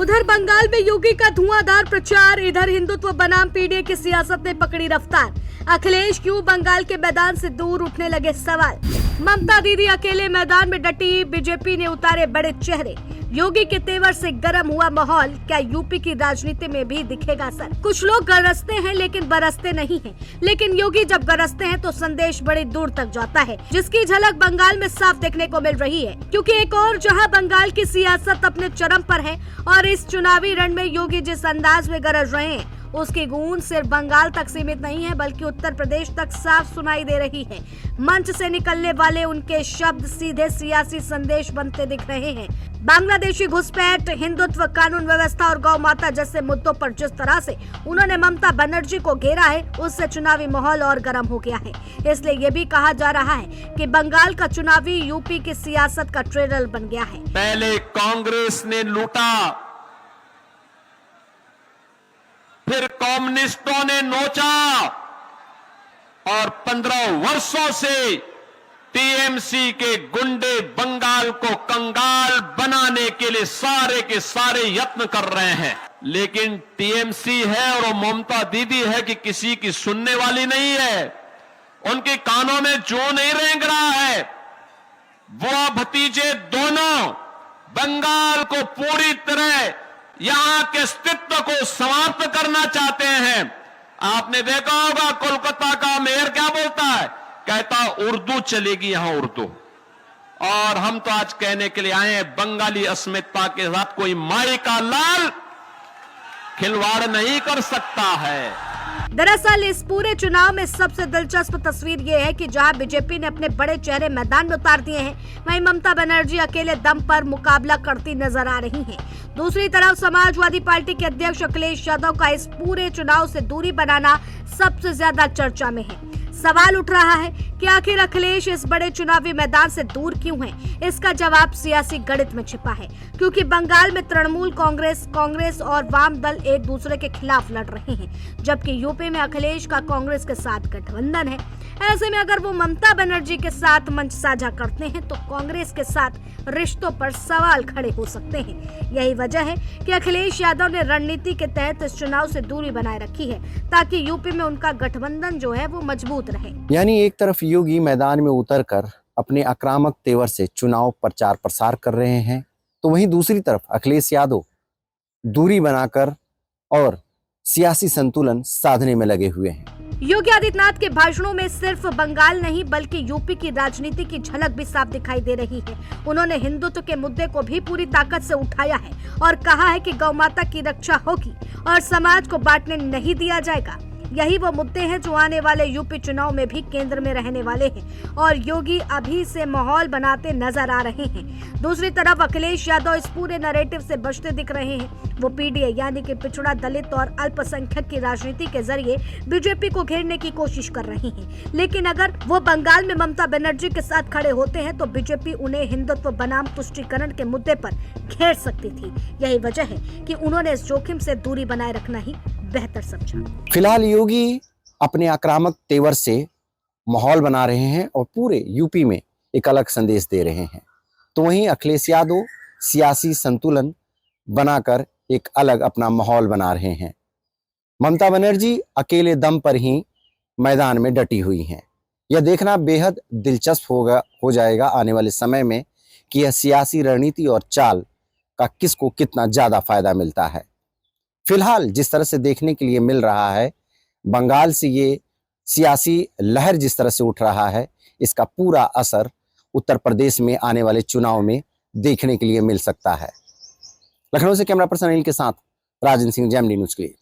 उधर बंगाल में योगी का धुआंधार प्रचार, इधर हिंदुत्व बनाम पीडीए की सियासत ने पकड़ी रफ्तार। अखिलेश क्यों बंगाल के मैदान से दूर, उठने लगे सवाल। ममता दीदी अकेले मैदान में डटी, बीजेपी ने उतारे बड़े चेहरे। योगी के तेवर से गर्म हुआ माहौल, क्या यूपी की राजनीति में भी दिखेगा असर? कुछ लोग गरजते हैं लेकिन बरसते नहीं हैं। लेकिन योगी जब गरजते हैं तो संदेश बड़ी दूर तक जाता है, जिसकी झलक बंगाल में साफ देखने को मिल रही है। क्योंकि एक और जहां बंगाल की सियासत अपने चरम पर है और इस चुनावी रण में योगी जिस अंदाज में गरज रहे हैं उसकी गूंज सिर्फ बंगाल तक सीमित नहीं है, बल्कि उत्तर प्रदेश तक साफ सुनाई दे रही है। मंच से निकलने वाले उनके शब्द सीधे सियासी संदेश बनते दिख रहे हैं। बांग्लादेशी घुसपैठ, हिंदुत्व, कानून व्यवस्था और गौ माता जैसे मुद्दों पर जिस तरह से उन्होंने ममता बनर्जी को घेरा है, उससे चुनावी माहौल और गर्म हो गया है। इसलिए ये भी कहा जा रहा है कि बंगाल का चुनावी यूपी की सियासत का ट्रेलर बन गया है। पहले कांग्रेस ने लूटा, फिर कम्युनिस्टों ने नोचा और 15 वर्षों से टीएमसी के गुंडे बंगाल को कंगाल बनाने के लिए सारे के सारे यत्न कर रहे हैं। लेकिन टीएमसी है और वो ममता दीदी है कि किसी की सुनने वाली नहीं है। उनके कानों में जो नहीं रेंग रहा है। बुआ भतीजे दोनों बंगाल को पूरी तरह यहां के अस्तित्व को समाप्त करना चाहते हैं। आपने देखा होगा कोलकाता का मेयर क्या बोलता है, कहता उर्दू चलेगी यहां उर्दू। और हम तो आज कहने के लिए आए हैं, बंगाली अस्मिता के साथ कोई माई का लाल खिलवाड़ नहीं कर सकता है। दरअसल इस पूरे चुनाव में सबसे दिलचस्प तस्वीर ये है कि जहां बीजेपी ने अपने बड़े चेहरे मैदान में उतार दिए हैं, वहीं ममता बनर्जी अकेले दम पर मुकाबला करती नजर आ रही हैं। दूसरी तरफ समाजवादी पार्टी के अध्यक्ष अखिलेश यादव का इस पूरे चुनाव से दूरी बनाना सबसे ज्यादा चर्चा में है। सवाल उठ रहा है कि आखिर अखिलेश इस बड़े चुनावी मैदान से दूर क्यों हैं? इसका जवाब सियासी गणित में छिपा है। क्योंकि बंगाल में तृणमूल कांग्रेस और वाम दल एक दूसरे के खिलाफ लड़ रहे हैं, जबकि यूपी में अखिलेश का कांग्रेस के साथ गठबंधन है। ऐसे में अगर वो ममता बनर्जी के साथ मंच साझा करते हैं तो कांग्रेस के साथ रिश्तों पर सवाल खड़े हो सकते हैं। यही वजह है कि अखिलेश यादव ने रणनीति के तहत इस चुनाव से दूरी बनाए रखी है, ताकि यूपी में उनका गठबंधन जो है वो मजबूत रहे। यानी एक तरफ योगी मैदान में उतरकर अपने आक्रामक तेवर से चुनाव प्रचार प्रसार कर रहे हैं, तो वहीं दूसरी तरफ अखिलेश यादव दूरी बनाकर और सियासी संतुलन साधने में लगे हुए हैं। योगी आदित्यनाथ के भाषणों में सिर्फ बंगाल नहीं बल्कि यूपी की राजनीति की झलक भी साफ दिखाई दे रही है। उन्होंने हिंदुत्व के मुद्दे को भी पूरी ताकत से उठाया है और कहा है कि गौ माता की रक्षा होगी और समाज को बांटने नहीं दिया जाएगा। यही वो मुद्दे हैं जो आने वाले यूपी चुनाव में भी केंद्र में रहने वाले हैं और योगी अभी से माहौल बनाते नजर आ रहे हैं। दूसरी तरफ अखिलेश यादव इस पूरे नैरेटिव से बचते दिख रहे हैं। वो पीडीए यानी कि पिछड़ा, दलित और अल्पसंख्यक की राजनीति के जरिए बीजेपी को घेरने की कोशिश कर रहे हैं। लेकिन अगर वो बंगाल में ममता बनर्जी के साथ खड़े होते हैं तो बीजेपी उन्हें हिंदुत्व बनाम तुष्टीकरण के मुद्दे पर घेर सकती थी। यही वजह है कि उन्होंने इस जोखिम से दूरी बनाए रखना ही बेहतर समझा। फिलहाल योगी अपने आक्रामक तेवर से माहौल बना रहे हैं और पूरे यूपी में एक अलग संदेश दे रहे हैं, तो वहीं अखिलेश यादव सियासी संतुलन बनाकर एक अलग अपना माहौल बना रहे हैं। ममता बनर्जी अकेले दम पर ही मैदान में डटी हुई हैं। यह देखना बेहद दिलचस्प हो जाएगा आने वाले समय में कि यह सियासी रणनीति और चाल का किसको कितना ज्यादा फायदा मिलता है। फिलहाल जिस तरह से देखने के लिए मिल रहा है, बंगाल से ये सियासी लहर जिस तरह से उठ रहा है, इसका पूरा असर उत्तर प्रदेश में आने वाले चुनाव में देखने के लिए मिल सकता है। लखनऊ से कैमरा पर्सन अनिल के साथ राजन सिंह, जेएमडी न्यूज़ के लिए।